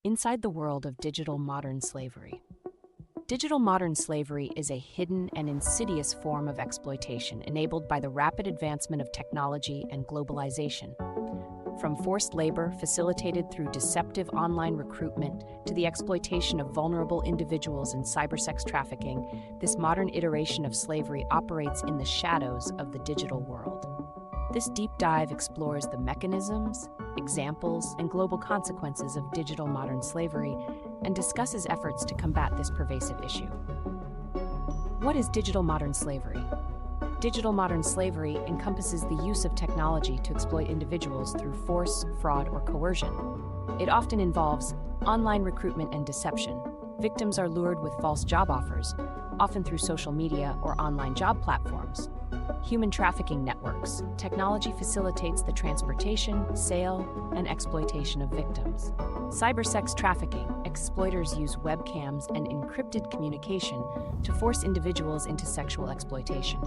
Inside the world of digital modern slavery. Digital modern slavery is a hidden and insidious form of exploitation enabled by the rapid advancement of technology and globalization. From forced labor facilitated through deceptive online recruitment to the exploitation of vulnerable individuals in cybersex trafficking, this modern iteration of slavery operates in the shadows of the digital world. This deep dive explores the mechanisms, examples, and global consequences of digital modern slavery and discusses efforts to combat this pervasive issue. What is digital modern slavery? Digital modern slavery encompasses the use of technology to exploit individuals through force, fraud, or coercion. It often involves online recruitment and deception. Victims are lured with false job offers, often through social media or online job platforms. Human trafficking networks. Technology facilitates the transportation, sale, and exploitation of victims. Cybersex trafficking. Exploiters use webcams and encrypted communication to force individuals into sexual exploitation.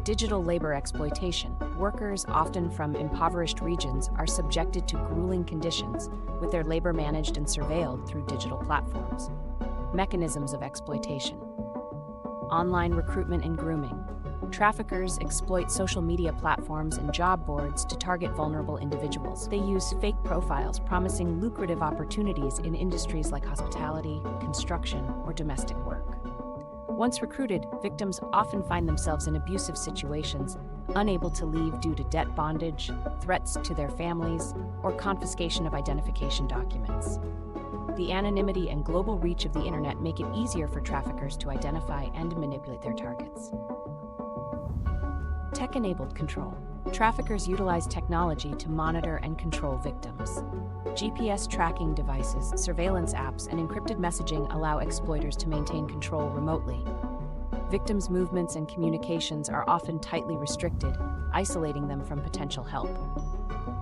Digital labor exploitation. Workers, often from impoverished regions, are subjected to grueling conditions, with their labor managed and surveilled through digital platforms. Mechanisms of exploitation. Online recruitment and grooming. Traffickers exploit social media platforms and job boards to target vulnerable individuals. They use fake profiles promising lucrative opportunities in industries like hospitality, construction, or domestic work. Once recruited, victims often find themselves in abusive situations, unable to leave due to debt bondage, threats to their families, or confiscation of identification documents. The anonymity and global reach of the internet make it easier for traffickers to identify and manipulate their targets. Tech-enabled control. Traffickers utilize technology to monitor and control victims. GPS tracking devices, surveillance apps, and encrypted messaging allow exploiters to maintain control remotely. Victims' movements and communications are often tightly restricted, isolating them from potential help.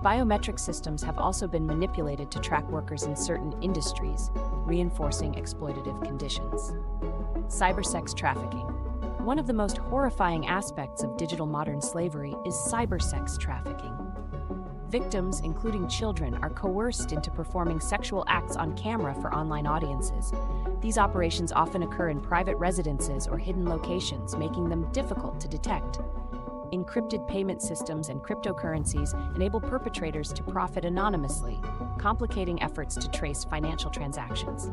Biometric systems have also been manipulated to track workers in certain industries, reinforcing exploitative conditions. Cybersex trafficking. One of the most horrifying aspects of digital modern slavery is cybersex trafficking. Victims, including children, are coerced into performing sexual acts on camera for online audiences. These operations often occur in private residences or hidden locations, making them difficult to detect. Encrypted payment systems and cryptocurrencies enable perpetrators to profit anonymously, complicating efforts to trace financial transactions.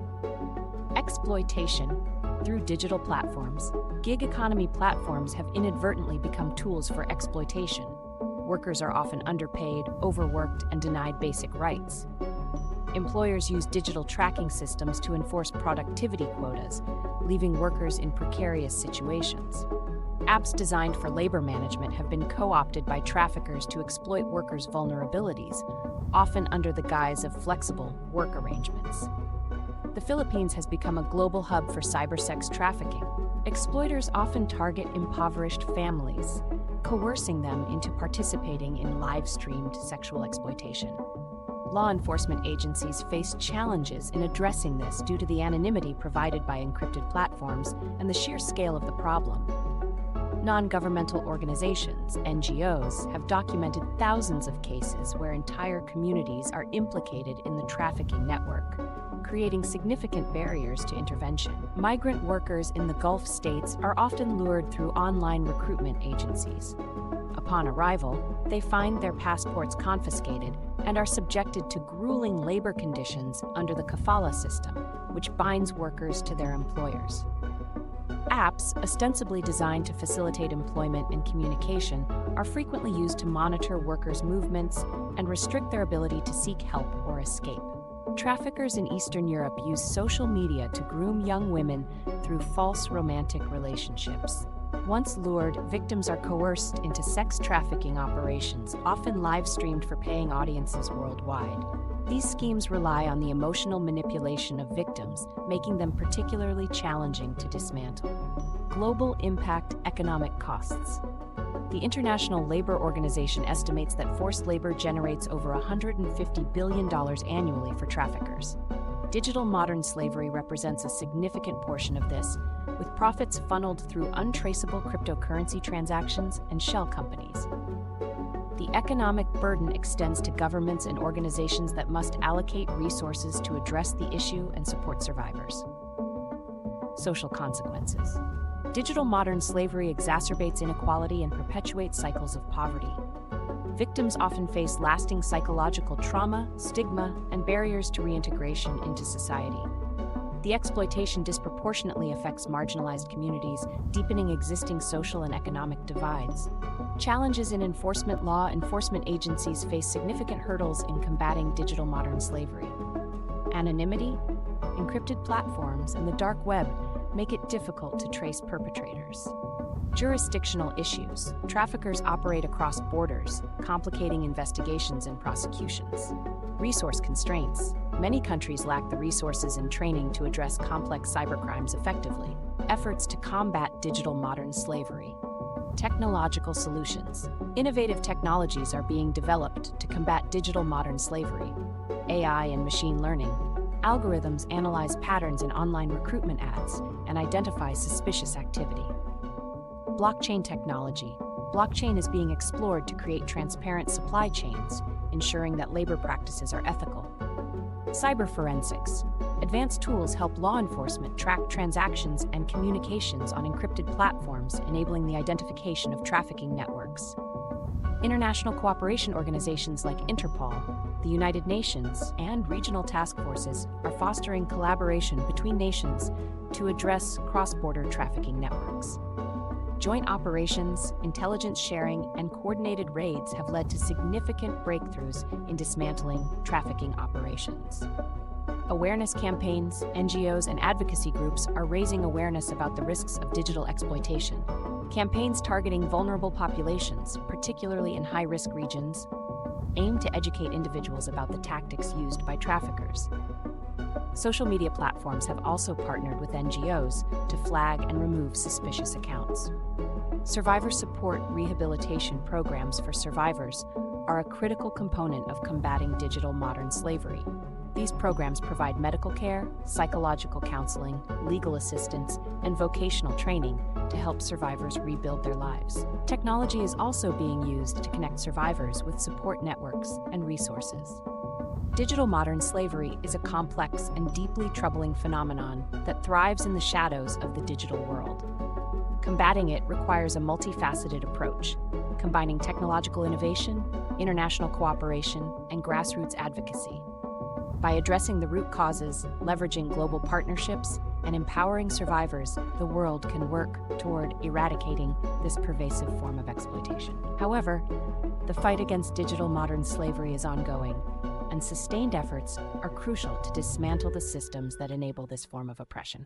Exploitation. Through digital platforms, gig economy platforms have inadvertently become tools for exploitation. Workers are often underpaid, overworked, and denied basic rights. Employers use digital tracking systems to enforce productivity quotas, leaving workers in precarious situations. Apps designed for labor management have been co-opted by traffickers to exploit workers' vulnerabilities, often under the guise of flexible work arrangements. The Philippines has become a global hub for cybersex trafficking. Exploiters often target impoverished families, coercing them into participating in live-streamed sexual exploitation. Law enforcement agencies face challenges in addressing this due to the anonymity provided by encrypted platforms and the sheer scale of the problem. Non-governmental organizations, NGOs, have documented thousands of cases where entire communities are implicated in the trafficking network, creating significant barriers to intervention. Migrant workers in the Gulf states are often lured through online recruitment agencies. Upon arrival, they find their passports confiscated and are subjected to grueling labor conditions under the kafala system, which binds workers to their employers. Apps, ostensibly designed to facilitate employment and communication, are frequently used to monitor workers' movements and restrict their ability to seek help or escape. Traffickers in Eastern Europe use social media to groom young women through false romantic relationships. Once lured, victims are coerced into sex trafficking operations, often live-streamed for paying audiences worldwide. These schemes rely on the emotional manipulation of victims, making them particularly challenging to dismantle. Global impact economic costs. The International Labor Organization estimates that forced labor generates over $150 billion annually for traffickers. Digital modern slavery represents a significant portion of this, with profits funneled through untraceable cryptocurrency transactions and shell companies. The economic burden extends to governments and organizations that must allocate resources to address the issue and support survivors. Social consequences. Digital modern slavery exacerbates inequality and perpetuates cycles of poverty. Victims often face lasting psychological trauma, stigma, and barriers to reintegration into society. The exploitation disproportionately affects marginalized communities, deepening existing social and economic divides. Challenges in enforcement. Law enforcement agencies face significant hurdles in combating digital modern slavery. Anonymity, encrypted platforms, and the dark web make it difficult to trace perpetrators. Jurisdictional issues. Traffickers operate across borders, complicating investigations and prosecutions. Resource constraints. Many countries lack the resources and training to address complex cybercrimes effectively. Efforts to combat digital modern slavery. Technological solutions. Innovative technologies are being developed to combat digital modern slavery. AI and machine learning. Algorithms analyze patterns in online recruitment ads and identify suspicious activity. Blockchain technology. Blockchain is being explored to create transparent supply chains, ensuring that labor practices are ethical. Cyber forensics. Advanced tools help law enforcement track transactions and communications on encrypted platforms, enabling the identification of trafficking networks. International cooperation organizations like Interpol, the United Nations, and regional task forces are fostering collaboration between nations to address cross-border trafficking networks. Joint operations, intelligence sharing, and coordinated raids have led to significant breakthroughs in dismantling trafficking operations. Awareness campaigns, NGOs, and advocacy groups are raising awareness about the risks of digital exploitation. Campaigns targeting vulnerable populations, particularly in high-risk regions, aim to educate individuals about the tactics used by traffickers. Social media platforms have also partnered with NGOs to flag and remove suspicious accounts. Survivor support rehabilitation programs for survivors are a critical component of combating digital modern slavery. These programs provide medical care, psychological counseling, legal assistance, and vocational training to help survivors rebuild their lives. Technology is also being used to connect survivors with support networks and resources. Digital modern slavery is a complex and deeply troubling phenomenon that thrives in the shadows of the digital world. Combating it requires a multifaceted approach, combining technological innovation, international cooperation, and grassroots advocacy. By addressing the root causes, leveraging global partnerships, and empowering survivors, the world can work toward eradicating this pervasive form of exploitation. However, the fight against digital modern slavery is ongoing, and sustained efforts are crucial to dismantle the systems that enable this form of oppression.